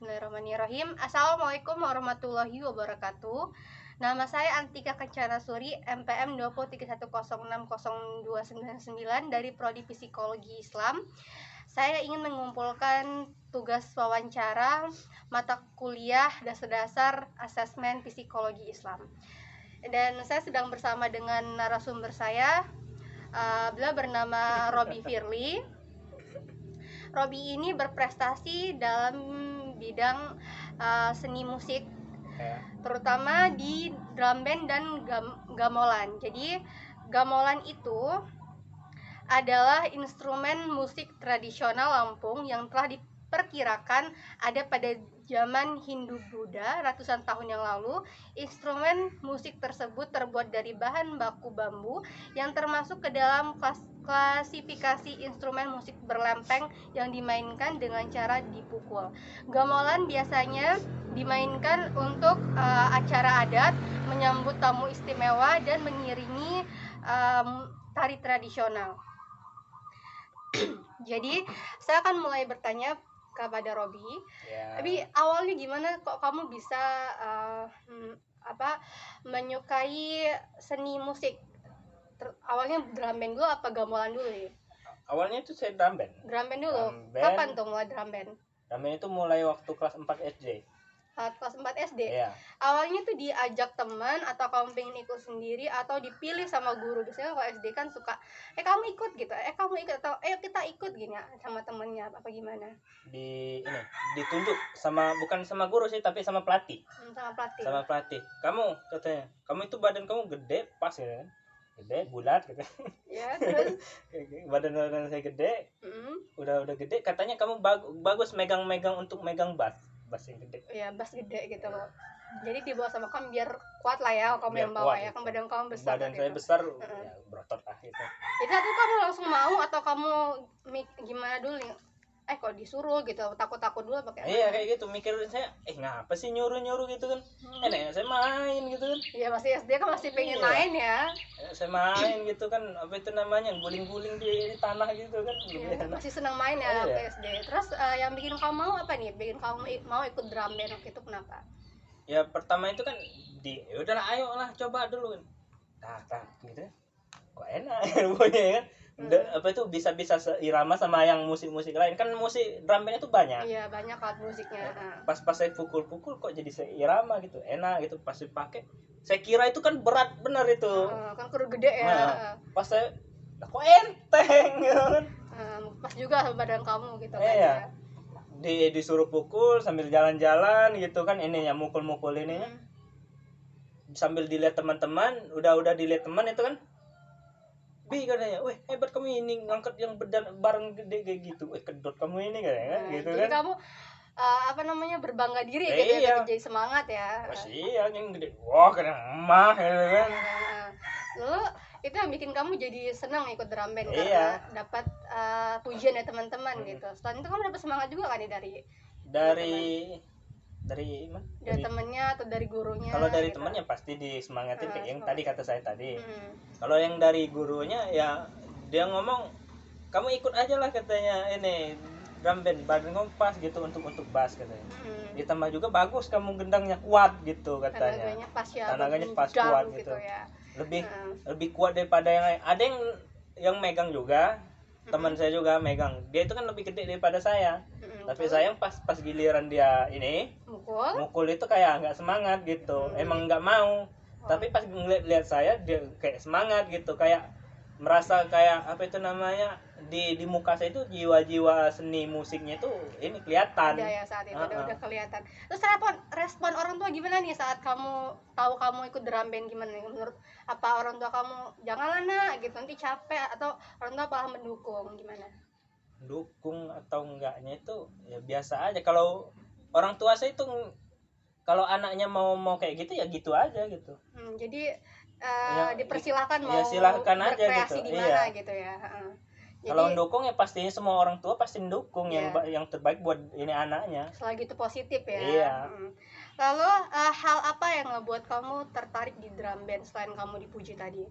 Bismillahirrahmanirrahim. Assalamualaikum warahmatullahi wabarakatuh. Nama saya Antika Kencana Suri, MPM 2031606299 dari Prodi Psikologi Islam. Saya ingin mengumpulkan tugas wawancara mata kuliah dasar-dasar asesmen psikologi Islam. Dan saya sedang bersama dengan narasumber saya. Beliau bernama Robi Firly. Robi ini berprestasi dalam bidang seni musik, terutama di drum band dan gamelan. Jadi gamelan itu adalah instrumen musik tradisional Lampung yang telah diperkirakan ada pada zaman Hindu-Buddha ratusan tahun yang lalu. Instrumen musik tersebut terbuat dari bahan baku bambu yang termasuk ke dalam klasifikasi instrumen musik berlempeng yang dimainkan dengan cara dipukul. Gamelan biasanya dimainkan untuk acara adat, menyambut tamu istimewa, dan mengiringi tari tradisional. Jadi saya akan mulai bertanya kepada Robi. Tapi awalnya gimana kok kamu bisa menyukai seni musik? Awalnya drum band dulu apa gamelan dulu nih? Awalnya itu saya drum band. Drum band dulu. Kapan tuh mulai drum band? Drum band itu mulai waktu kelas 4 SD. Kelas 4 SD? Iya. Awalnya tuh diajak teman atau kamu pengen ikut sendiri atau dipilih sama guru? Biasanya kalau SD kan suka kamu ikut gitu, kamu ikut atau kita ikut gini sama temennya apa gimana? Ditunjuk sama, bukan sama guru sih, tapi sama pelatih. Sama pelatih. Kamu katanya, kamu itu badan kamu gede pas ya kan? Gede, bulat gitu. Ya, terus badan saya gede. Udah gede, katanya kamu bagus megang untuk megang bass yang gede. Iya, bass gede gitu loh. Jadi dibawa sama kamu biar kuat lah ya, kamu yang bawa ya, kan badan kamu besar. Badan saya besar, ya berotot lah gitu. Itu kamu langsung mau atau kamu gimana dulu nih? Kok disuruh gitu, takut dulu pakai. Iya kayak gitu, mikir saya, ngapa sih nyuruh gitu kan? Saya main gitu kan. Iya, masih SD kan masih pengen main ya. Saya main gitu kan, apa itu namanya, guling-guling di tanah gitu kan. Iya, masih senang main ya waktu SD. Terus yang bikin kamu mau apa nih? Bikin kamu mau ikut drum band waktu itu kenapa? Ya pertama itu kan udahlah ayo lah coba dulu kan. Tak gitu. Kok enak punya ya kan. Apa itu bisa seirama sama yang musik-musik lain kan, musik drum band itu banyak. Iya, banyak alat musiknya. Pas saya pukul kok jadi seirama gitu, enak gitu. Pas dipakai saya kira itu kan berat bener itu. Kan kudu gede ya. Pas saya kok enteng gitu kan. Pas juga sama badan kamu gitu kan. Iya. Disuruh pukul sambil jalan-jalan gitu kan, ininya mukul-mukul ininya. Sambil dilihat teman-teman, udah dilihat teman itu kan. Katanya, weh hebat kamu ini ngangkat yang barang gede kayak gitu, kedot kamu ini katanya gitu kan. Jadi kamu berbangga diri gitu ya, jadi semangat ya. Iya, yang gede, wah keren emah gitu kan. Lalu itu yang bikin kamu jadi senang ikut drum band karena dapat pujian dari teman-teman gitu. Setelah itu kamu dapat semangat juga kan dari mana? Dari temennya atau dari gurunya? Kalau dari temennya pasti disemangatin kayak yang tadi kata saya tadi. Kalau yang dari gurunya ya dia ngomong kamu ikut aja lah katanya, ini drum band badan kamu pas gitu untuk bass katanya. Ditambah juga bagus kamu gendangnya kuat gitu katanya. Tenaganya pas kuat gitu. Ya. Lebih kuat daripada yang lain. Ada yang megang juga. Teman saya juga megang. Dia itu kan lebih gede daripada saya. Tapi sayang pas giliran dia ini mukul itu kayak nggak semangat gitu. Emang nggak mau. Tapi pas ngeliat saya dia kayak semangat gitu, kayak merasa kayak apa itu namanya, di muka saya itu jiwa-jiwa seni musiknya itu ini kelihatan. Ya saat itu udah kelihatan. Terus respon orang tua gimana nih saat kamu tahu kamu ikut drum band? Gimana nih menurut orang tua kamu? Janganlah nak gitu, nanti capek, atau orang tua malah mendukung, gimana? Dukung atau enggaknya itu ya biasa aja. Kalau orang tua saya itu kalau anaknya mau kayak gitu ya gitu aja gitu. Jadi dipersilakan mau silahkan aja berkreasi gitu. Di mana gitu ya. Kalau mendukung ya pastinya semua orang tua pasti mendukung yang terbaik buat ini anaknya. Selagi itu positif ya. Iya. Lalu hal apa yang ngebuat kamu tertarik di drum band selain kamu dipuji tadi?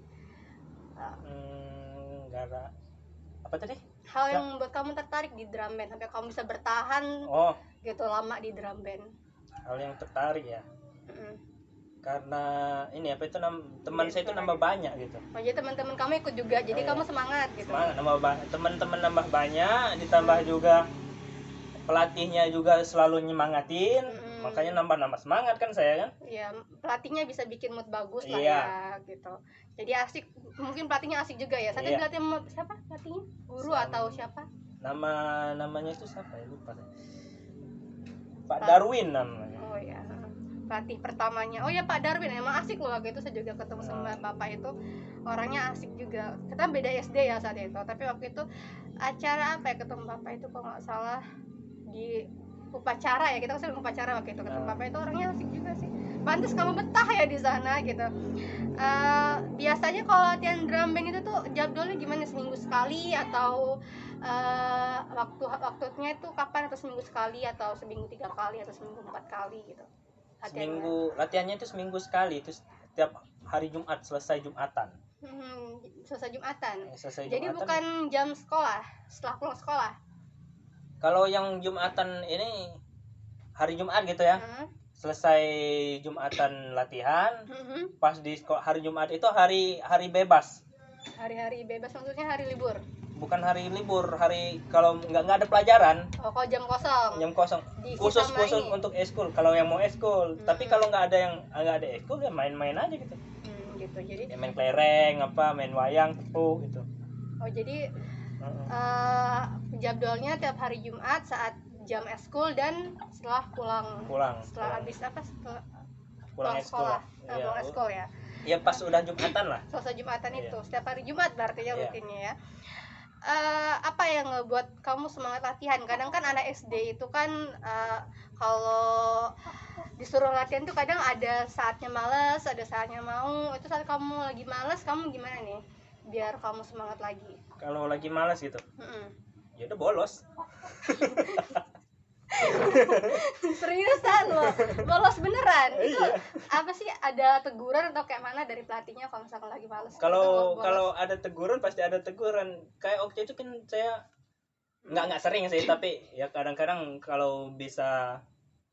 Apa tadi? Hal yang membuat kamu tertarik di drum band sampai kamu bisa bertahan gitu lama di drum band? Hal yang tertarik ya, karena ini apa itu teman saya itu nambah banyak gitu. Oh jadi teman-teman kamu ikut juga, jadi kamu semangat gitu. Semangat, teman-teman nambah banyak, ditambah juga pelatihnya juga selalu nyemangatin, makanya nambah semangat kan saya kan. Iya, pelatihnya bisa bikin mood bagus lah ya gitu. Jadi asik, mungkin pelatihnya asik juga ya. Saya pelatih siapa pelatihnya? Guru atau siapa? Namanya itu siapa ya, lupa saya. Pak Darwin namanya. Oh ya, pelatih pertamanya. Oh ya Pak Darwin, emang asik loh waktu itu. Saya juga ketemu sama Bapak itu, orangnya asik juga. Kita beda SD ya saat itu, tapi waktu itu acara apa ya, ketemu Bapak itu kalau nggak salah di upacara ya, kita sering upacara waktu itu ketemu Bapak itu, orangnya asik juga sih. Pantes kamu betah ya di sana gitu. Biasanya kalau latihan drum band itu tuh jadwalnya gimana, seminggu sekali atau waktunya itu kapan, atau seminggu sekali atau seminggu 3 kali atau seminggu 4 kali gitu? Latihannya itu seminggu sekali, itu setiap hari Jumat, selesai Jumatan. Selesai Jumatan. Jadi bukan jam sekolah, setelah pulang sekolah. Kalau yang Jumatan ini hari Jumat gitu ya. Selesai Jumatan latihan, pas di hari Jumat itu hari bebas. Hari bebas maksudnya hari libur? Bukan hari libur, hari kalau nggak ada pelajaran. Oh, kalau jam kosong. Jam kosong. Khusus untuk eskul. Kalau yang mau eskul, tapi kalau nggak ada eskul ya main-main aja gitu. Gitu. Jadi ya main kelereng, main wayang, tepuk gitu. Oh, jadi jadwalnya tiap hari Jumat saat jam eskul dan setelah setelah habis pulang sekolah. Pulang eskul ya. Ya pas udah Jumatan lah. Selesai Jumatan itu, setiap hari Jumat berarti ya rutinnya ya. Apa yang ngebuat kamu semangat latihan? Kadang kan anak SD itu kan kalau disuruh latihan tuh kadang ada saatnya malas, ada saatnya mau. Itu saat kamu lagi malas, kamu gimana nih biar kamu semangat lagi? Kalau lagi malas gitu, ya udah bolos. Seriusan loh, bolos beneran? Itu apa sih, ada teguran atau kayak mana dari pelatihnya kalau misalkan lagi malas? Kalau ada teguran pasti ada teguran. Kayak waktu itu kan saya nggak sering sih, tapi ya kadang-kadang kalau bisa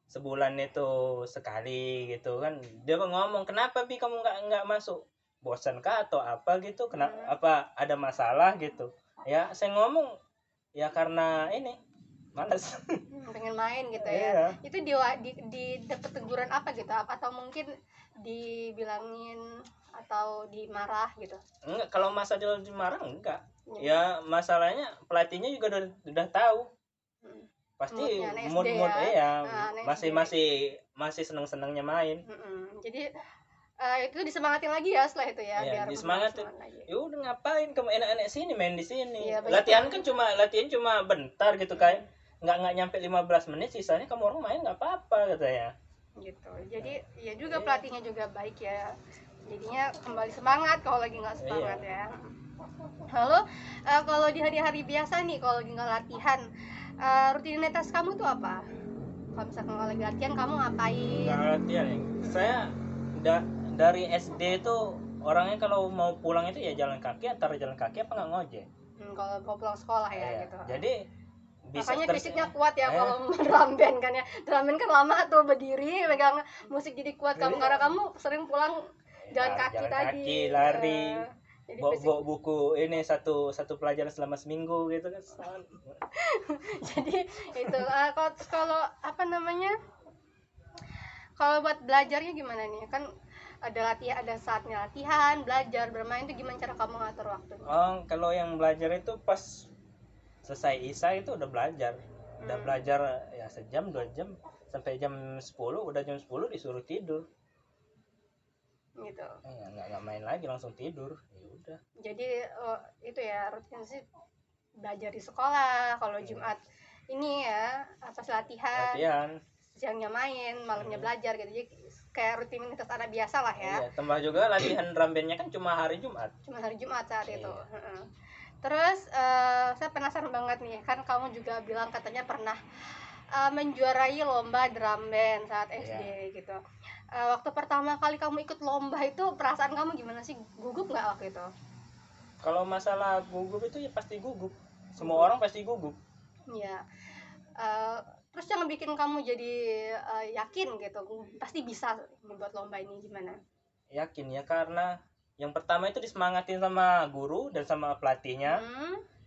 sebulan itu sekali gitu kan, dia ngomong, kenapa Bi kamu nggak masuk, bosan kah atau apa gitu, kenapa, apa ada masalah gitu ya. Saya ngomong ya karena ini malas, pengen main gitu ya. Itu di dapat teguran apa gitu, atau mungkin dibilangin atau dimarah gitu? Enggak, kalau masa dimarah enggak ya, masalahnya pelatihnya juga udah tahu. Pasti mood ya. Masih seneng-senengnya main. Jadi itu disemangatin lagi ya setelah itu ya, biar disemangatin. Ya udah, ngapain kamu enak-enak sini, main di sini. Latihan cuma bentar gitu kan. Nggak nyampe 15 menit, sisanya kamu orang main nggak apa-apa katanya. Gitu. Jadi ya juga pelatihnya juga baik ya. Jadinya kembali semangat kalau lagi nggak semangat ya. Lalu kalau di hari-hari biasa nih, kalau lagi nggak latihan, rutinitas kamu tuh apa? Kalau misalkan kalau lagi latihan kamu ngapain? Nggak latihan ya. Saya dari SD itu orangnya kalau mau pulang itu ya jalan kaki, antara jalan kaki apa nggak ngojek. Kalau mau pulang sekolah ya gitu. Jadi makanya fisiknya kuat ya kalau drum band kan ya. Drum band kan lama tuh berdiri pegang musik, jadi kuat kamu karena kamu sering pulang jalan kaki tadi. Lari. Bawa buku ini satu pelajaran selama seminggu gitu kan. Jadi itu kalau apa namanya, kalau buat belajarnya gimana nih, kan ada latihan, ada saatnya latihan, belajar, bermain, itu gimana cara kamu ngatur waktunya? Kalau yang belajar itu pas selesai Isya itu udah belajar. Udah belajar ya sejam 2 jam sampai jam 10, udah jam 10 disuruh tidur. Gitu. Nggak main lagi, langsung tidur. Ya udah. Jadi itu ya rutin sih, belajar di sekolah. Kalau Jumat ini ya pas latihan. Siangnya main, malamnya belajar gitu. Jadi kayak rutinitas anak biasa lah ya. Tambah juga latihan drum bandnya kan cuma hari Jumat. Saat itu. Terus saya penasaran banget nih, kan kamu juga bilang katanya pernah menjuarai lomba drum band saat SD gitu. Waktu pertama kali kamu ikut lomba itu perasaan kamu gimana sih? Gugup nggak waktu itu? Kalau masalah gugup itu ya pasti gugup. Semua orang pasti gugup. Iya. terus yang bikin kamu jadi yakin gitu pasti bisa membuat lomba ini gimana? Yakin ya karena yang pertama itu disemangatin sama guru dan sama pelatihnya.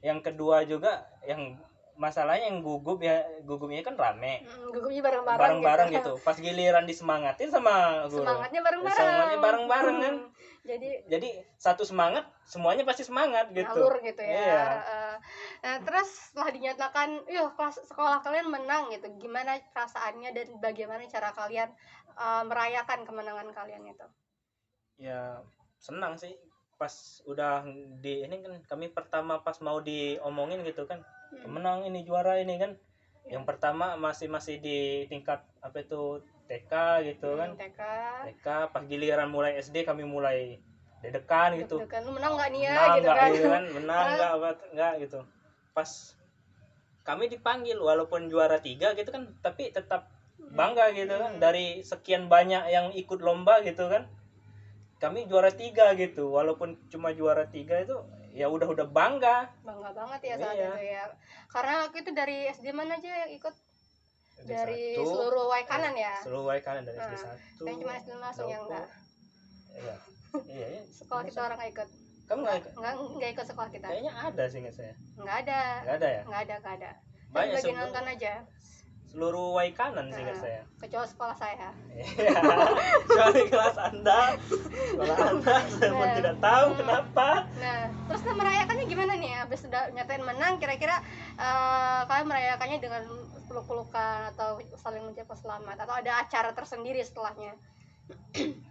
Yang kedua juga yang masalahnya yang gugupnya kan rame. Gugupnya bareng-bareng gitu. Pas giliran disemangatin sama guru. Semangatnya bareng-bareng kan. Jadi satu semangat, semuanya pasti semangat gitu. Ngalur gitu ya. Iya. Nah, terus setelah dinyatakan, kelas sekolah kalian menang gitu. Gimana perasaannya dan bagaimana cara kalian merayakan kemenangan kalian itu? Ya, senang sih. Pas udah di ini kan kami pertama pas mau diomongin gitu kan. Menang ini, juara ini kan. Yang pertama masih di tingkat apa itu TK gitu kan. TK pas giliran mulai SD kami mulai dedekan gitu. Lu menang nggak nih ya gitu kan. Menang nggak gitu. Pas kami dipanggil walaupun juara 3 gitu kan, tapi tetap bangga gitu kan, dari sekian banyak yang ikut lomba gitu kan. Kami juara 3 gitu, walaupun cuma juara 3 itu ya udah bangga banget ya saat itu ya. Karena aku itu dari SD mana aja yang ikut? Dari seluruh Waikanan ya. Seluruh Waikanan dari SD 1. Yang cuma SD langsung yang enggak. Iya. Sekolah kita orang nggak ikut. Kamu nggak ikut sekolah kita? Kayaknya ada sih nggak saya. Nggak ada ya? Nggak ada. Banyak bagi nonton aja. Seluruh Waikanan sih nggak saya. Kecuali sekolah saya. Iya. Kecuali kelas Anda. Sekolah Anda saya pun tidak tahu kenapa. Nah, terus merayakannya gimana nih? Habis sudah nyatain menang, kira-kira kalian merayakannya dengan peluk-pelukan atau saling mengucapkan selamat atau ada acara tersendiri setelahnya?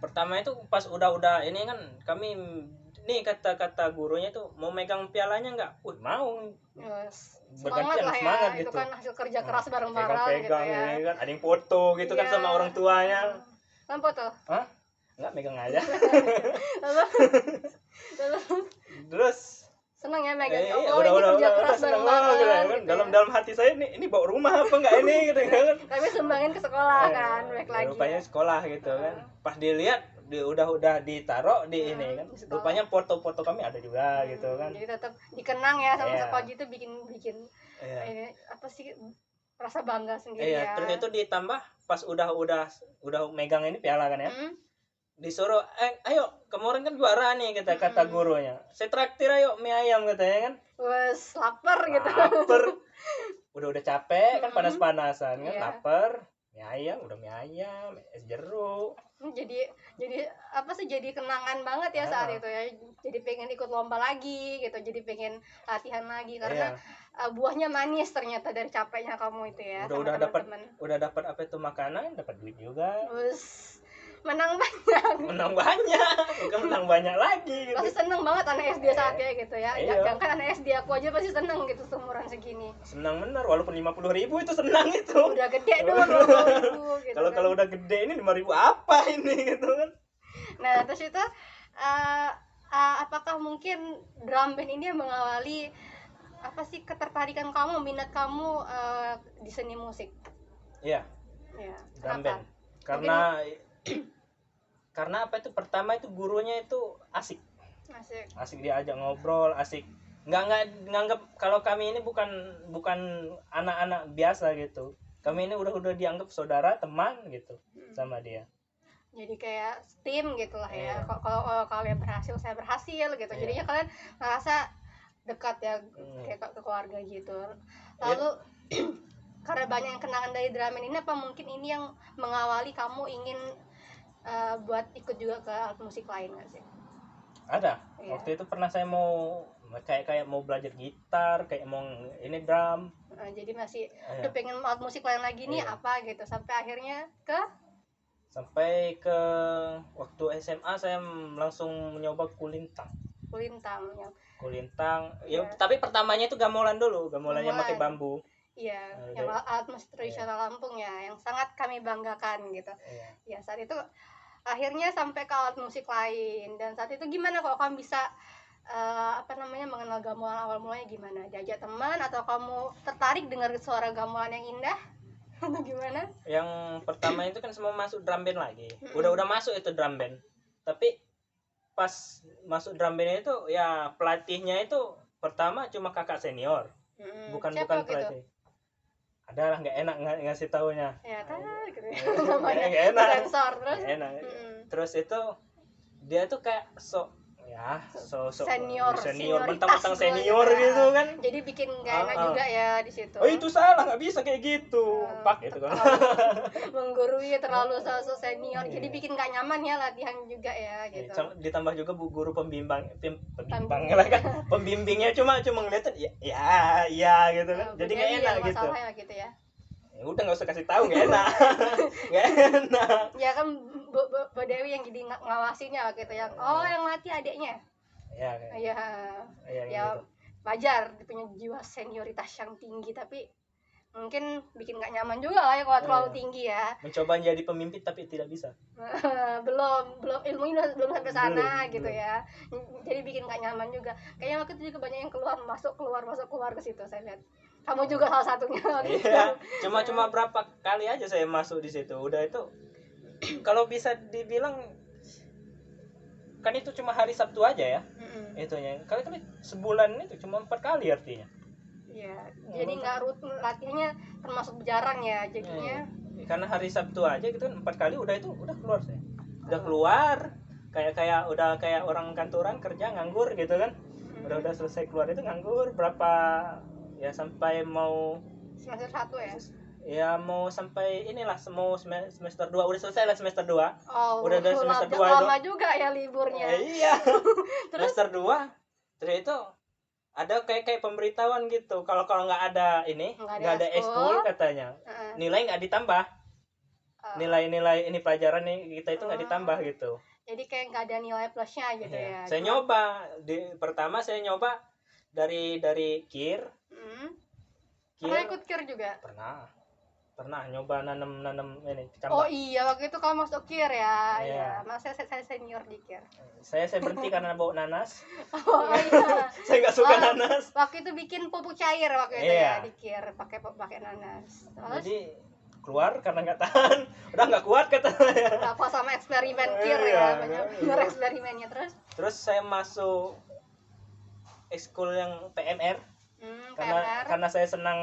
Pertama itu pas udah ini kan kami nih kata gurunya tuh mau megang pialanya nggak? Mau. Semangat lah ya, gitu. Itu kan hasil kerja keras bareng-bareng gitu ya. Kan ada yang foto gitu kan sama orang tuanya. Kan foto? Hah? Enggak, megang aja. Terus senang ya megang. Udah kerja keras bareng-bareng gitu. Dalam hati saya ini bawa rumah apa enggak ini gitu kan. Tapi sumbangin ke sekolah kan, baik lagi. Rupanya sekolah gitu kan. Pas dilihat udah ditaruh di ini kan. Rupanya foto-foto kami ada juga gitu kan. Jadi tetap dikenang ya sama sekolah gitu, bikin ini apa sih, rasa bangga sendiri ya. Terus itu ditambah pas udah megang ini piala kan ya. Disuruh ayo kemarin kan juara nih kata gurunya, saya traktir ayo mie ayam katanya kan. Wes lapar gitu. udah capek kan, panas-panasan kan, lapar, mie ayam es jeruk. Jadi apa sih, jadi kenangan banget ya saat itu ya. Jadi pengen ikut lomba lagi gitu, jadi pengen latihan lagi karena buahnya manis ternyata dari capeknya kamu itu ya. Udah dapat apa itu makanan, dapat duit juga. Menang banyak, bukan menang banyak lagi gitu. Pasti seneng banget anak SD saat kayak gitu ya. Jangan anak SD aku aja pasti seneng gitu seumuran segini. Senang bener, walaupun 50.000 itu senang itu. Udah gede dong 50.000 gitu. Kalau udah gede ini 5.000 apa ini gitu kan. Nah, terus itu apakah mungkin drum band ini yang mengawali apa sih ketertarikan kamu, minat kamu di seni musik? Iya. Drum band. Karena apa itu, pertama itu gurunya itu asik diajak ngobrol, asik, nggak nganggap kalau kami ini bukan anak-anak biasa gitu. Kami ini udah dianggap saudara, teman gitu sama dia. Jadi kayak tim gitulah ya. Kalau kalian berhasil, saya berhasil gitu. Jadinya kalian merasa dekat ya, kayak ke keluarga gitu. Lalu karena banyak kenangan dari drum band ini, apa mungkin ini yang mengawali kamu ingin buat ikut juga ke alat musik lain nggak sih? Ada. Waktu itu pernah saya mau kayak mau belajar gitar, kayak mau ini drum. Jadi masih udah pengen alat musik lain lagi nih apa gitu, sampai akhirnya ke waktu SMA saya langsung mencoba kulintang ya. Tapi pertamanya itu gamelan dulu, gamelannya pakai bambu. Iya, yang alat musik tradisional Lampung ya, yang sangat kami banggakan gitu. Ya, saat itu akhirnya sampai ke alat musik lain. Dan saat itu gimana kok kamu bisa mengenal gamelan awal mulanya gimana? Diajak teman atau kamu tertarik dengar suara gamelan yang indah? Atau gimana? Yang pertama itu kan semua masuk drum band lagi. Udah masuk itu drum band. Tapi pas masuk drum band itu ya pelatihnya itu pertama cuma kakak senior. Bukan pelatih. ada lah nggak enak ngasih taunya ya gitu nggak enak sensor terus nggak enak. Terus itu dia tuh kayak senior mentang-mentang senior gitu kan, jadi bikin nggak enak juga ya di situ. Oh itu salah, nggak bisa kayak gitu pak gitu kan. Menggurui terlalu sosok senior jadi bikin nggak nyaman ya latihan juga ya gitu. Ditambah juga bu guru pembimbing lah kan, pembimbingnya cuma ngeliatin ya gitu kan, jadi nggak enak gitu. Gitu ya. Udah nggak usah kasih tahu, nggak enak. Nggak enak ya kan Bu Dewi yang jadi ngawasinya gitu yang yang latih adiknya ya gitu. Wajar dia punya jiwa senioritas yang tinggi tapi mungkin bikin nggak nyaman juga lah ya kalau terlalu tinggi ya. Mencoba jadi pemimpin tapi tidak bisa. belum ilmunya belum sampai sana gitu ya, jadi bikin nggak nyaman juga. Kayaknya waktu itu juga banyak yang keluar masuk keluar ke situ saya lihat. Kamu juga salah satunya. Iya, cuma berapa kali aja saya masuk di situ. Udah itu kalau bisa dibilang kan itu cuma hari Sabtu aja ya. Itunya. Kali sebulan itu cuma 4 kali artinya. Iya, jadi nggak rutin latihannya termasuk jarang ya jadinya. Karena hari Sabtu aja gitu kan 4 kali udah keluar saya. Udah keluar kayak udah kayak orang kantoran kerja nganggur gitu kan. Udah selesai keluar itu nganggur berapa ya sampai mau semester 1 ya. Ya mau sampai inilah mau semester 2 udah selesai lah semester 2. Udah semester 2 lama juga ya liburnya. Iya. Semester 2 terus itu ada kayak pemberitahuan gitu kalau nggak ada nggak ada eskul katanya nilai nggak ditambah, nilai ini pelajaran nih kita itu nggak ditambah gitu. Jadi kayak nggak ada nilai plusnya gitu ya. Saya nyoba pertama saya nyoba dari KIR. Pernah ikut KIR juga? Pernah nyoba nanam ini cambah. Oh iya, waktu itu kamu masuk KIR ya. Iya. Masa saya senior di KIR. Saya berhenti karena bau nanas. Oh iya. Saya nggak suka nanas. Waktu itu bikin pupuk cair waktu itu ya di KIR pakai nanas. Terus jadi keluar karena nggak tahan, udah nggak kuat katanya. Nggak kuat sama eksperimen KIR ya, banyak eksperimennya terus saya masuk ekskul yang PMR. Karena saya senang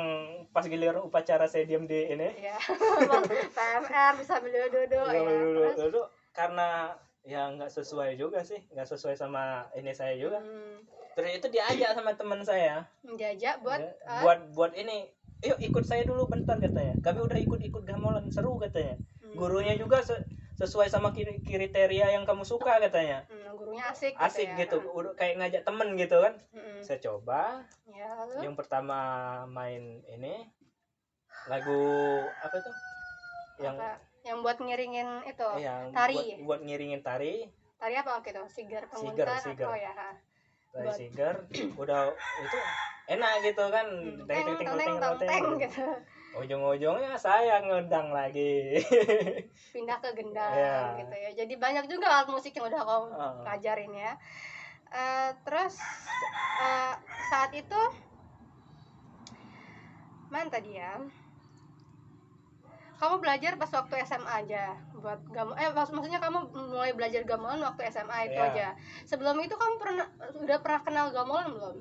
pas giliran upacara saya diam di ini. Iya. PMR bisa duduk ya. Duduk karena ya nggak sesuai juga sih, nggak sesuai sama ini saya juga. Terus itu diajak sama teman saya. Diajak buat ini. Yuk ikut saya dulu bentar katanya. Kami udah ikut gamelan seru katanya. Gurunya juga sesuai sama kriteria yang kamu suka katanya. Gurunya asik gitu. Udah kayak ngajak temen gitu kan. Saya coba. Ya, lalu? Yang pertama main ini lagu apa itu? Yang buat ngiringin itu tari. Buat ngiringin tari. Tari apa waktu itu? Sigar penguntan. Sigar. Oh ya. Tari sigar. Udah itu enak gitu kan. Teng gitu. Ujung-ujungnya saya ngedang lagi. Pindah ke gendang gitu ya. Jadi banyak juga alat musik yang udah kamu pelajarin ya. Terus saat itu mana tadi ya? Kamu belajar pas waktu SMA aja buat maksudnya kamu mulai belajar gamelan waktu SMA itu aja. Sebelum itu kamu udah pernah kenal gamelan belum?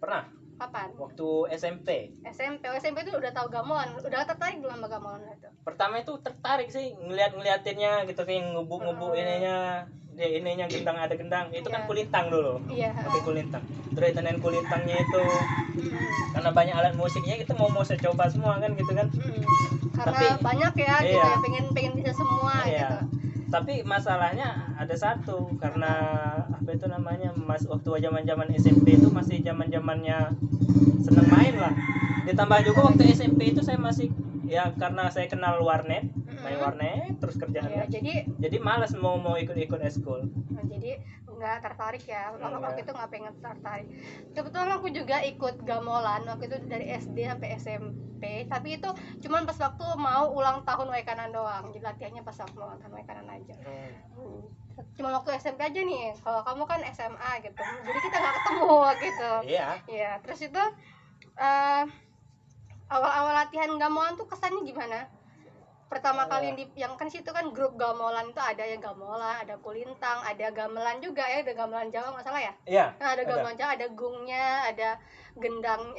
Pernah. Kapan? Waktu SMP. SMP itu udah tahu gamelan, udah tertarik belum sama gamelan itu? Pertama itu tertarik sih, ngeliatinnya gitu kayak ngubuk ininya gendang ada gendang. Itu kan kulintang dulu. Iya. Pakai kulintang. Terus tenan kulintangnya itu karena banyak alat musiknya kita mau saya coba semua kan gitu kan. Karena banyak ya gitu ya, pengen bisa semua gitu. Tapi masalahnya ada satu karena apa itu namanya waktu zaman SMP itu masih zamannya seneng main lah. Ditambah juga waktu SMP itu saya masih ya karena saya kenal warnet, main warnet terus kerjaannya. Jadi malas mau ikut eskul. Jadi nggak tertarik ya. Waktu itu nggak pengen tertarik. Kebetulan aku juga ikut gamelan waktu itu dari SD sampai SMP. Tapi itu cuman pas waktu mau ulang tahun Waikanan doang. Jadi latihannya pas waktu ulang tahun Waikanan aja. Cuma waktu SMP aja nih. Kalau kamu kan SMA gitu. Jadi kita nggak ketemu gitu. Iya. Terus itu awal-awal latihan gamelan tuh kesannya gimana? pertama kali yang kan situ kan grup gamelan itu ada yang gamelan, ada kulintang, ada gamelan juga ya, ada gamelan Jawa nggak salah ya? Iya. Nah, ada gamelan Jawa, ada gungnya, ada gendang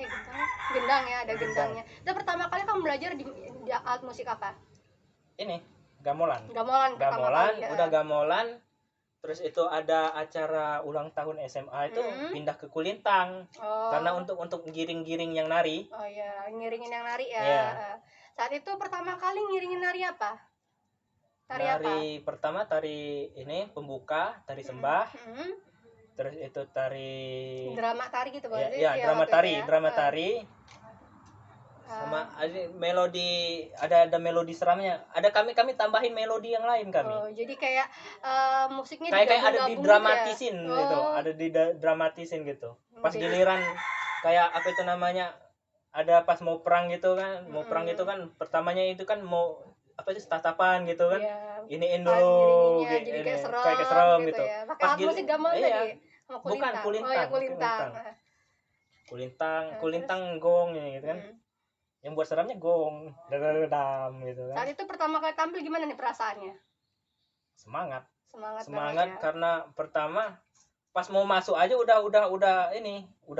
ya, ada gendangnya. Itu pertama kali kamu belajar di alat musik apa? Ini gamelan. Gamelan pertama kali. Udah gamelan. Terus itu ada acara ulang tahun SMA itu pindah ke kulintang. Karena untuk giring-giring yang nari. Oh iya, ngiringin yang nari ya. Saat itu pertama kali ngiringin nari apa? Tari pertama tari ini pembuka, tari sembah. Terus itu tari drama tari gitu berarti. Ya, drama tari. Sama ada melodi seramnya. Ada kami tambahin melodi yang lain kami. Oh, jadi kayak musiknya kayak ada didramatisin gitu. Ada didramatisin gitu. Pas giliran kayak apa itu namanya? Ada pas mau perang gitu kan. Mau perang itu kan pertamanya itu kan mau apa sih tatapan gitu kan. Iniin dulu gitu. Jadi kayak serem gitu. Ya. Pas musik gamelan tadi. Bukan kulintang. Kulintang gong gitu kan. Yang buat seramnya gong, dadadadam gitu kan. Saat itu pertama kali tampil gimana nih perasaannya? Semangat ya. Karena pertama pas mau masuk aja udah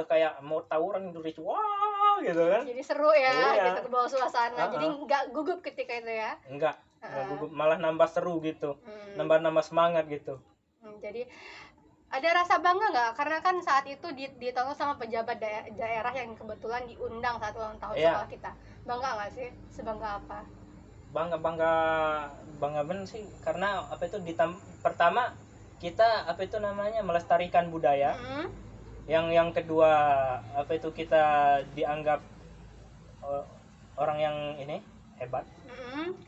kayak mau tawuran gitu, wah gitu kan. Jadi seru ya, gitu ke bawah suasana. Jadi nggak gugup ketika itu ya? Nggak gugup, malah nambah seru gitu, nambah semangat gitu. Jadi ada rasa bangga nggak? Karena kan saat itu ditonton sama pejabat daerah yang kebetulan diundang saat ulang tahun sekolah kita. Bangga nggak sih? Sebangga apa? Bangga bener sih. Karena apa itu pertama kita apa itu namanya melestarikan budaya. Yang kedua apa itu kita dianggap orang yang ini hebat.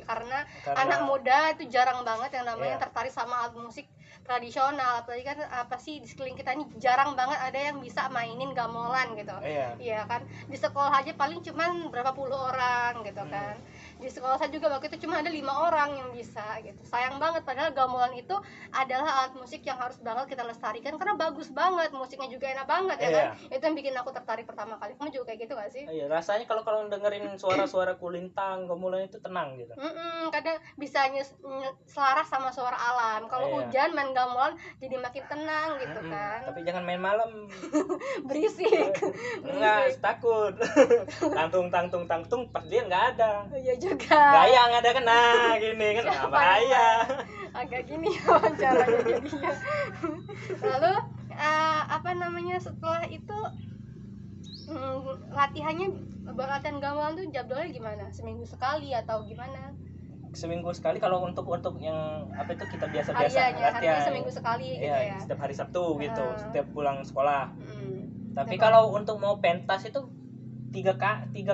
Karena anak muda itu jarang banget yang namanya tertarik sama alat musik tradisional, apalagi kan apa sih di sekeliling kita ini jarang banget ada yang bisa mainin gamelan gitu. Iya kan, di sekolah aja paling cuman berapa puluh orang gitu kan. Di sekolah saya juga waktu itu cuma ada 5 orang yang bisa gitu. Sayang banget, padahal gamelan itu adalah alat musik yang harus banget kita lestarikan karena bagus banget, musiknya juga enak banget ya kan. Itu yang bikin aku tertarik pertama kali. Kamu juga kayak gitu gak sih? Iya, rasanya kalau dengerin suara-suara kulintang, gamelan itu tenang gitu. Kadang bisa selaras sama suara alam. Kalau hujan main gamelan jadi makin tenang gitu kan. Tapi jangan main malam. Berisik. Enggak, takut. tangtung pas dia nggak ada. Iya juga. Gaya nggak ada kena gini kan bahaya. Agak gini wawancaranya jadinya. Lalu apa namanya setelah itu latihannya buat latihan gamelan tuh jadwalnya gimana? Seminggu sekali atau gimana? Seminggu sekali kalau untuk yang apa itu kita biasa latihan seminggu sekali gitu ya. Setiap hari Sabtu gitu, setiap pulang sekolah. Tapi kalau untuk mau pentas itu tiga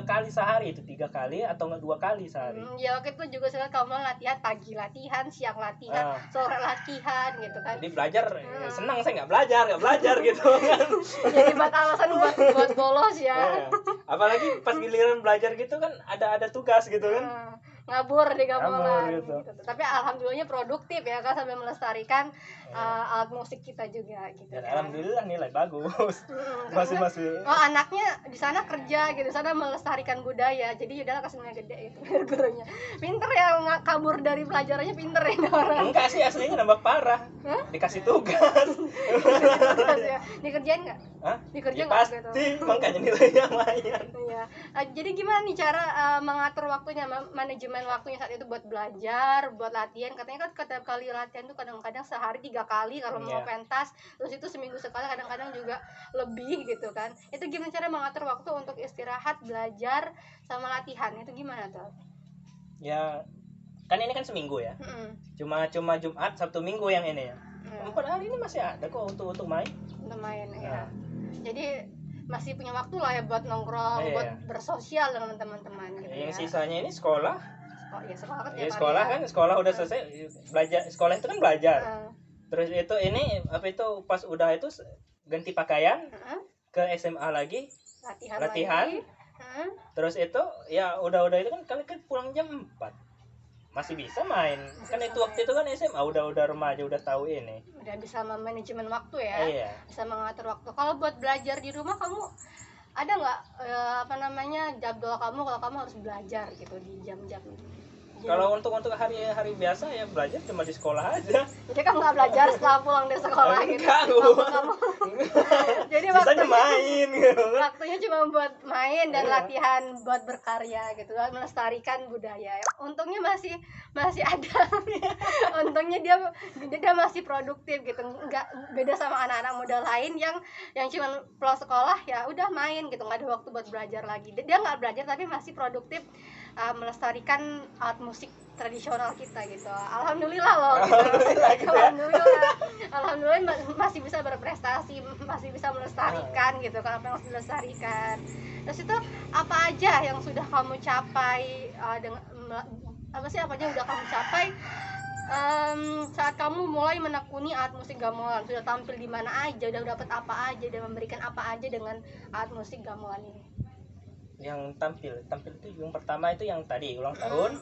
kali sehari, itu 3 kali atau 2 kali sehari. Ya waktu itu juga saya kamu latihan pagi latihan, siang latihan, sore latihan gitu kan. Jadi belajar senang, saya nggak belajar gitu kan. Jadi buat alasan buat bolos ya. Apalagi pas giliran belajar gitu kan ada tugas gitu kan. Ngabur di gamelan gitu. Tapi alhamdulillahnya produktif ya kan, sampai melestarikan alat musik kita juga gitu. Dan alhamdulillah nilai bagus. Masih. Anaknya di sana kerja gitu, sana melestarikan budaya. Jadi udah kasih nilai gede itu gurunya. Pinter ya, nggak kabur dari pelajarannya, pinter ya orang. Enggak sih, aslinya nambah parah. Dikasih tugas. Dikerjain nggak? Dikerjain nggak? Pasti, makanya nilainya lumayan. Iya. Jadi gimana nih cara mengatur waktunya, manajemen waktunya saat itu buat belajar, buat latihan? Katanya kan setiap kali latihan tuh kadang-kadang sehari 3 kali kalau mau pentas, terus itu seminggu sekali, kadang-kadang juga lebih gitu kan. Itu gimana cara mengatur waktu untuk istirahat, belajar, sama latihan? Itu gimana tuh? Ya kan ini kan seminggu ya. Cuma Jumat, Sabtu, Minggu yang ini ya. 4 hari ini masih ada kok untuk main. Untuk main ya. Jadi masih punya waktu lah ya buat nongkrong, buat bersosial dengan teman-teman gitu. Yang sisanya ini sekolah. Sekolah udah selesai belajar. Sekolah itu kan belajar. Terus itu ini apa itu pas udah itu ganti pakaian ke SMA lagi latihan. Terus itu ya udah itu kan kalian kan pulang jam 4 masih bisa main. Kan itu waktu itu kan SMA udah remaja, udah tahu ini. Udah bisa manajemen waktu ya. Bisa mengatur waktu. Kalau buat belajar di rumah kamu ada nggak jadwal kamu kalau kamu harus belajar gitu di jam-jam Kalau untuk hari-hari biasa ya belajar cuma di sekolah aja. Jadi kamu nggak belajar setelah pulang dari sekolah gitu? Enggak, kamu jadi sisanya main gitu. waktunya cuma buat main dan latihan buat berkarya gitu, melestarikan budaya. Untungnya masih ada. Untungnya dia masih produktif gitu, nggak beda sama anak-anak muda lain yang cuma pulang sekolah ya udah main gitu, nggak ada waktu buat belajar lagi. Dia nggak belajar tapi masih produktif, melestarikan alat musik tradisional kita gitu. Alhamdulillah loh gitu. Alhamdulillah masih bisa berprestasi, masih bisa melestarikan gitu, kalau apa yang harus dilestarikan. Terus itu apa aja yang sudah kamu capai, apa aja yang udah kamu capai saat kamu mulai menekuni alat musik gamelan? Sudah tampil di mana aja, udah dapat apa aja, dan memberikan apa aja dengan alat musik gamelan ini? Yang tampil itu yang pertama itu yang tadi ulang tahun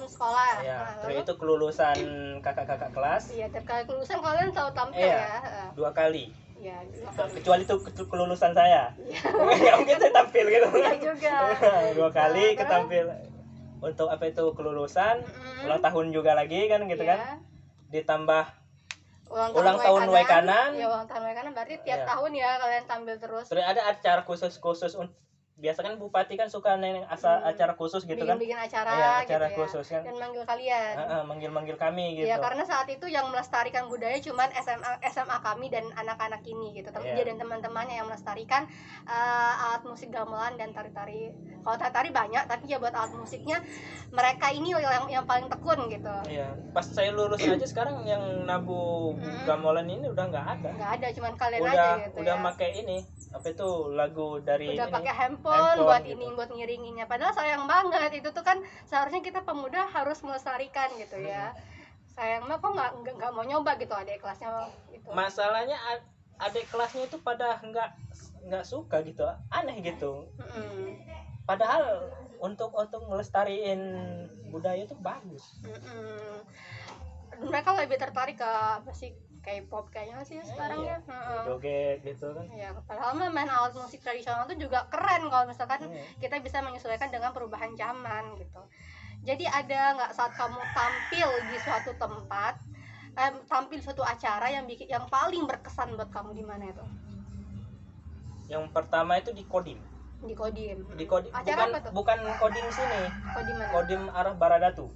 sekolah ya, terus itu kelulusan kakak kelas. Iya, terkait kelulusan kalian selalu tampil ya. 2 kali ya, kecuali itu kelulusan saya. Nggak mungkin saya tampil gitu. Iya juga. 2 kali ketampil untuk apa itu kelulusan, ulang tahun juga lagi kan gitu kan, ditambah ulang tahun Waikanan. Ya, ulang tahun Waikanan berarti tiap tahun ya kalian tampil terus. Terus ada acara khusus biasa kan bupati kan suka acara khusus gitu kan, bikin acara gitu khusus kan, dan manggil kalian, manggil kami gitu ya, karena saat itu yang melestarikan budaya cuman SMA kami dan anak-anak ini gitu, dia dan teman-temannya yang melestarikan alat musik gamelan dan tari-tari. Kalau tari banyak, tapi ya buat alat musiknya mereka ini yang paling tekun gitu. Iya, pas saya lulus aja sekarang yang nabu gamelan ini udah nggak ada, cuman kalian aja gitu. Udah pakai ini apa itu lagu dari udah pakai handphone buat gitu. Buat ngiringinnya, padahal sayang banget itu tuh kan seharusnya kita pemuda harus melestarikan gitu ya. Sayang mah kok nggak mau nyoba gitu adik kelasnya gitu. Masalahnya adik kelasnya itu pada nggak suka gitu, aneh gitu. Padahal untuk melestariin budaya itu bagus. Mereka lebih tertarik ke apa sih, K-pop kayaknya sih sekarang ya. Joget gitu kan. Ya, padahal mah main alat musik tradisional itu juga keren kalau misalkan kita bisa menyesuaikan dengan perubahan zaman gitu. Jadi ada nggak saat kamu tampil di suatu tempat, tampil suatu acara yang paling berkesan buat kamu di mana itu? Yang pertama itu di Kodim. Di Kodim. Acara apa tuh? Bukan Kodim sini. Kodim mana? Kodim arah Baradatu.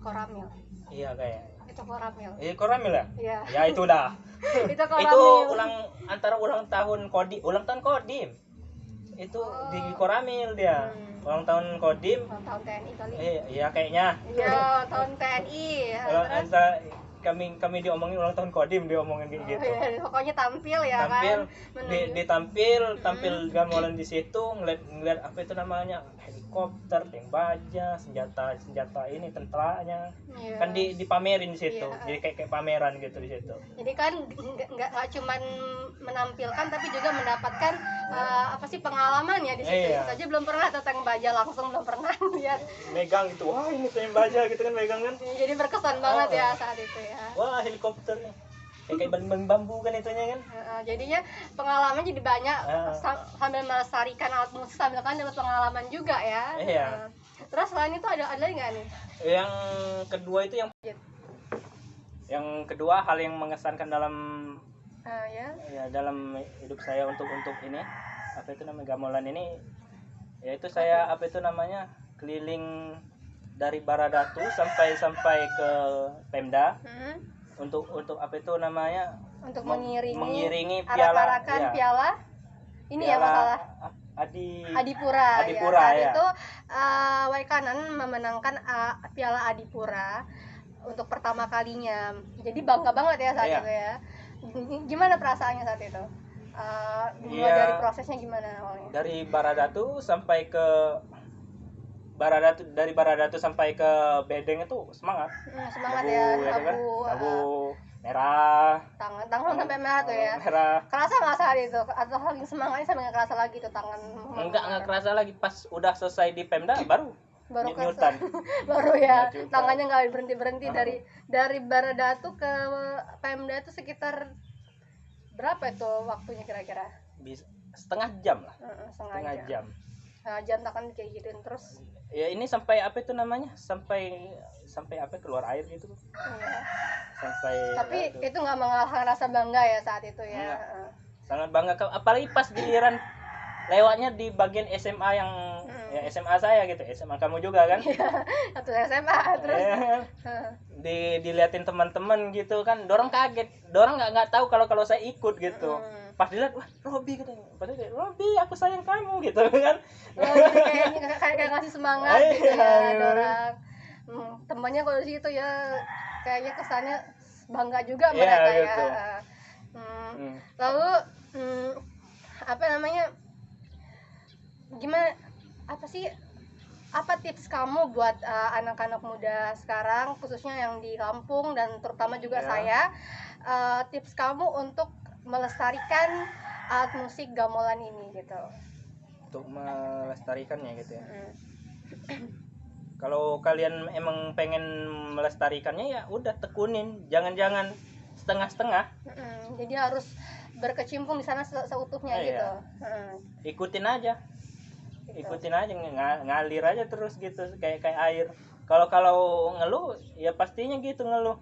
Koramil. Iya kayak. Itu Koramil. Koramil ya? Iya. Ya itu dah. Itu Koramil. Itu ulang tahun Kodim. Itu di Koramil dia. Ulang tahun Kodim. Ulang tahun TNI kali. Iya kayaknya. Iya, tahun TNI. Kami diomongin ulang tahun Kodim, diomongin kayak gitu. Pokoknya tampil ya kan. Tampil gamelan di situ, ngeliat apa itu namanya, helikopter, tank baja, senjata ini tentaranya. Kan dipamerin di situ. Jadi kayak pameran gitu di situ. Jadi kan nggak cuman menampilkan tapi juga mendapatkan pengalaman ya di situ. Saja belum pernah tank baja langsung, belum pernah lihat. Megang itu, wah ini tank baja gitu kan, megang kan. Jadi berkesan banget ya saat itu ya. Wah helikopternya kayak baling bambu kan itunya kan. Jadinya pengalaman jadi banyak, sambil melestarikan alat musik sambil kan dapat pengalaman juga ya. Terus selain itu ada lagi nggak nih? Yang kedua itu yang kedua hal yang mengesankan dalam dalam hidup saya untuk ini apa itu namanya gamelan ini, yaitu saya apa itu namanya keliling dari Baradatu sampai ke Pemda untuk apa itu namanya, untuk mengiringi piala ini ya, masalah Adipura ya. Itu Waikanan memenangkan piala Adipura untuk pertama kalinya, jadi bangga banget ya saat itu ya. Gimana perasaannya saat itu? Dari prosesnya gimana awalnya? Dari Baradatu sampai ke Baradatu sampai ke Bedeng itu semangat ya, abu merah, tangan sampai merah tuh ya. Kerasa nggak saat itu? Atau lagi semangatnya sampai nggak kerasa lagi tuh tangan? Nggak kerasa lagi, pas udah selesai di Pemda baru nyutan. Baru ya, tangannya nggak berhenti dari Baradatu ke Pemda itu sekitar berapa itu waktunya kira-kira? Setengah jam lah. Setengah jam tangan kayak gitu terus. ya ini sampai apa itu namanya, sampai apa, keluar air gitu. Iya. Sampai Tapi itu nggak mengalahkan rasa bangga ya saat itu ya. Sangat bangga, apalagi pas giliran lewatnya di bagian SMA yang ya SMA saya gitu, SMA kamu juga kan. Satu SMA terus diliatin teman-teman gitu kan, dorong kaget, dorong nggak tahu kalau saya ikut gitu. Pas dilihat, wah Robi katanya, padahal Robi aku sayang kamu gitu kan. Kayak ngasih semangat gitu ya, dorong temannya kalau di situ ya, kayaknya kesannya bangga juga mereka gitu. Ya. Lalu apa namanya, gimana, apa tips kamu buat anak-anak muda sekarang, khususnya yang di kampung dan terutama juga saya, tips kamu untuk melestarikan alat musik gamelan ini gitu? Untuk melestarikannya gitu ya. Kalau kalian emang pengen melestarikannya ya udah tekunin, jangan setengah-setengah. Jadi harus berkecimpung di sana seutuhnya gitu. Ikutin aja ngalir aja terus gitu, kayak air. Kalau ngeluh ya pastinya gitu, ngeluh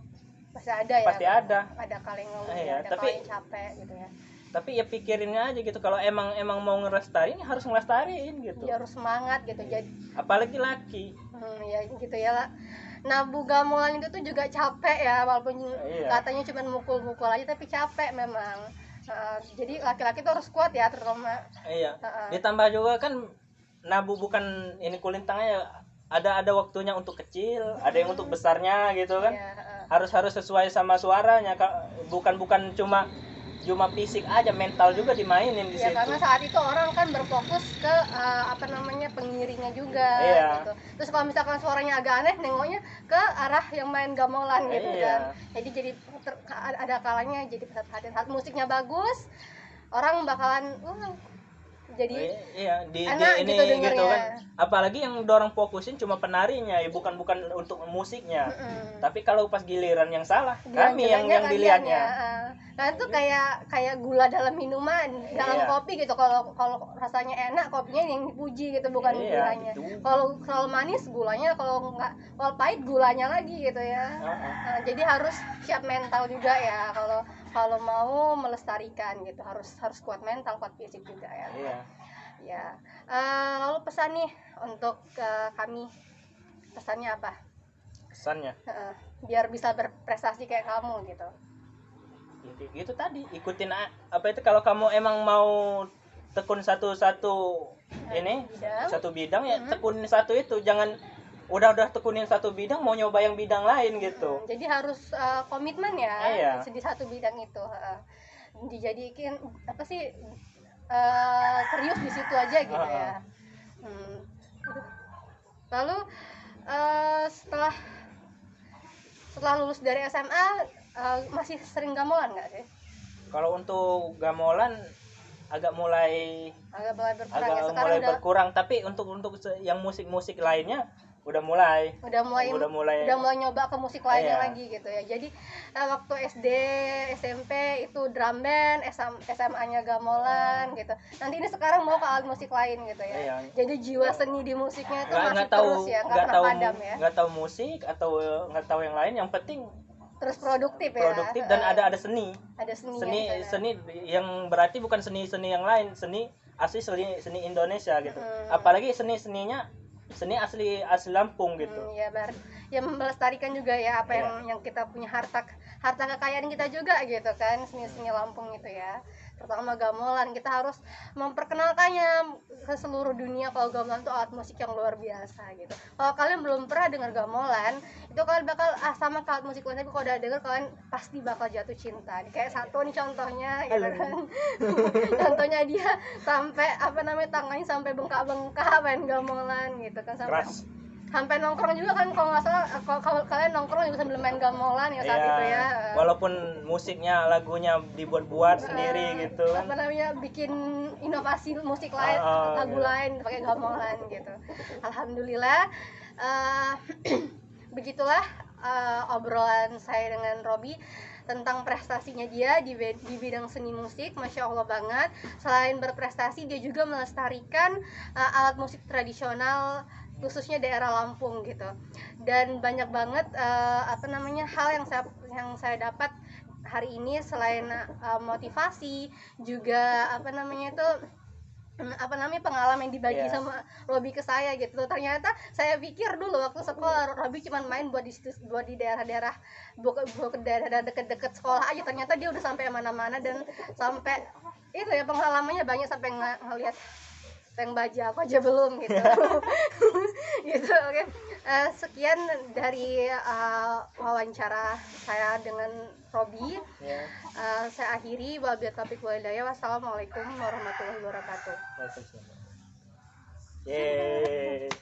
pasti ada kali ngeluh, ada tapi kali capek gitu ya. Tapi ya pikirinnya aja gitu, kalau emang mau ngelestariin harus ngelestariin gitu ya, harus semangat gitu. Jadi apalagi laki ya gitu ya lah. Nabu gamelan itu tuh juga capek ya, walaupun katanya cuma mukul-mukul aja tapi capek memang. Jadi laki-laki tuh harus kuat ya, terutama. Ditambah juga kan nabu bukan ini kulintangnya, ada waktunya untuk kecil, ada yang untuk besarnya gitu kan. Harus sesuai sama suaranya, bukan cuma fisik aja, mental juga dimainin di situ. Karena saat itu orang kan berfokus ke pengiringnya juga gitu. Terus kalau misalkan suaranya agak aneh, nengoknya ke arah yang main gamelan gitu kan. Jadi ada kalanya jadi pusat perhatian. Saat musiknya bagus, orang bakalan jadi enak ini gitu kan. Apalagi yang dorong fokusin cuma penarinya ya, bukan untuk musiknya. Tapi kalau pas giliran yang salah, kami yang dilihatnya. Nah itu kayak gula dalam minuman, dalam kopi gitu. Kalau rasanya enak, kopinya yang dipuji gitu, bukan gulanya. Kalau manis gulanya, kalau pahit gulanya lagi gitu ya. Jadi harus siap mental juga ya, kalau mau melestarikan gitu, harus kuat mental, kuat fisik juga ya. Lalu pesan nih untuk kami, pesannya apa? Biar bisa berprestasi kayak kamu gitu. Gitu tadi, ikutin apa itu, kalau kamu emang mau tekun satu bidang ya tekunin satu itu, jangan udah tekunin satu bidang mau nyoba yang bidang lain gitu. Jadi harus komitmen ya di satu bidang itu. Dijadikan serius di situ aja gitu ya. Lalu setelah lulus dari SMA masih sering gamelan nggak sih? Kalau untuk gamelan agak mulai berkurang, tapi untuk yang musik lainnya udah mulai nyoba ke musik lainnya lagi gitu ya. Jadi waktu SD, SMP itu drum band, SMA-nya gamelan gitu. Nanti ini sekarang mau ke alat musik lain gitu ya. Jadi jiwa seni di musiknya itu masih terus ya, nggak pernah padam ya. Nggak tahu musik atau nggak tahu yang lain, yang penting terus produktif dan ada seni. Seni yang berarti bukan seni yang lain, seni asli, seni Indonesia gitu. Apalagi seninya seni asli Lampung gitu. Ya melestarikan juga ya apa yang kita punya, harta kekayaan kita juga gitu kan, seni Lampung itu ya. Terutama gamelan, kita harus memperkenalkannya ke seluruh dunia. Kalau gamelan itu alat musik yang luar biasa gitu. Kalau kalian belum pernah dengar gamelan, itu kalian bakal sama alat musik lain, tapi kalau udah denger kalian pasti bakal jatuh cinta. Kayak satu nih contohnya gitu kan. Contohnya dia sampai tangannya sampai bengkak-bengkak main gamelan gitu kan, sampai nongkrong juga kan, kalau nggak salah kalau kalian nongkrong juga sambil main gamelan ya saat itu ya. Walaupun musiknya, lagunya dibuat sendiri gitu. Bikin inovasi musik lain, lagu lain pakai gamelan gitu. Alhamdulillah. Begitulah obrolan saya dengan Robi tentang prestasinya dia di bidang seni musik. Masya Allah banget. Selain berprestasi, dia juga melestarikan alat musik tradisional khususnya daerah Lampung gitu. Dan banyak banget hal yang saya dapat hari ini selain motivasi, juga pengalaman yang dibagi sama Robi ke saya gitu. Ternyata saya pikir dulu waktu sekolah Robi cuma main buat di daerah-daerah buat daerah deket-deket sekolah aja. Ternyata dia udah sampai mana-mana, dan sampai itu ya pengalamannya banyak, sampai ngelihat tank baja aku aja belum gitu. Gitu. Oke. Sekian dari wawancara saya dengan Robi. Saya akhiri, wabillahi taufiq wal hidayah. Wassalamualaikum warahmatullahi wabarakatuh. Yeay.